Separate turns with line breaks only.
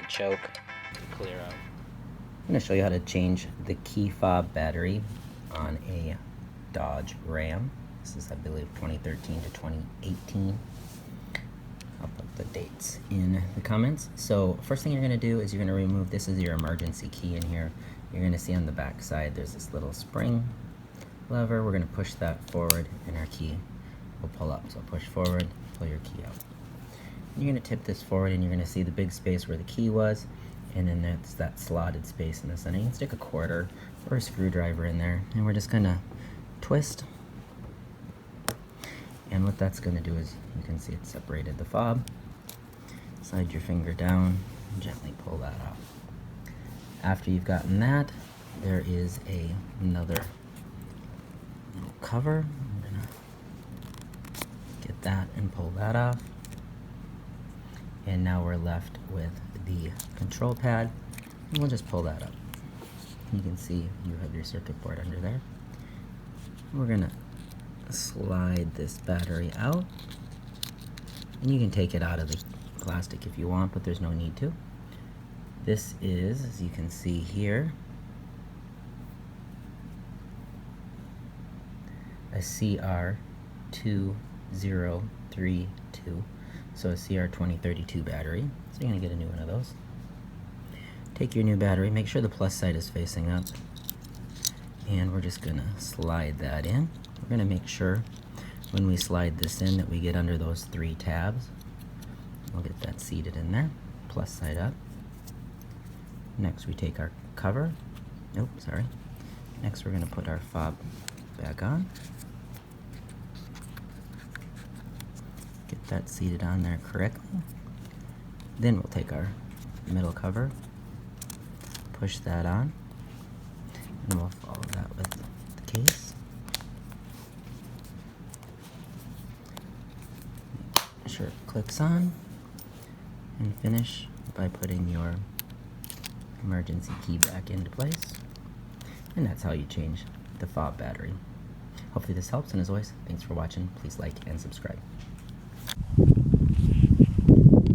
choke clear out.
I'm going to show you how to change the key fob battery on a Dodge Ram. This is, I believe, 2013 to 2018. I'll put the dates in the comments. So first thing you're going to do is you're going to remove, this is your emergency key in here. You're going to see on the back side there's this little spring lever. We're going to push that forward and our key will pull up. So push forward, pull your key out. And you're going to tip this forward and you're going to see the big space where the key was, and then that's that slotted space in the center. You can stick a quarter or a screwdriver in there, and we're just going to twist. And what that's going to do is, you can see it separated the fob. Slide your finger down and gently pull that off. After you've gotten that, there is another little cover. I'm going to get that and pull that off. And now we're left with the control pad, and we'll just pull that up. You can see you have your circuit board under there. We're going to slide this battery out, and you can take it out of the plastic if you want, but there's no need to. This is, as you can see here, a CR2032, so a CR2032 battery. So you're going to get a new one of those. Take your new battery, make sure the plus side is facing up, and we're just going to slide that in. We're going to make sure when we slide this in that we get under those 3 tabs. We'll get that seated in there, plus side up. Next we take our cover. Nope, sorry. Next we're going to put our fob back on. Get that seated on there correctly. Then we'll take our middle cover, push that on, and we'll follow that with the case. Make sure it clicks on, and finish by putting your emergency key back into place. And that's how you change the fob battery. Hopefully this helps, and as always, thanks for watching. Please like and subscribe.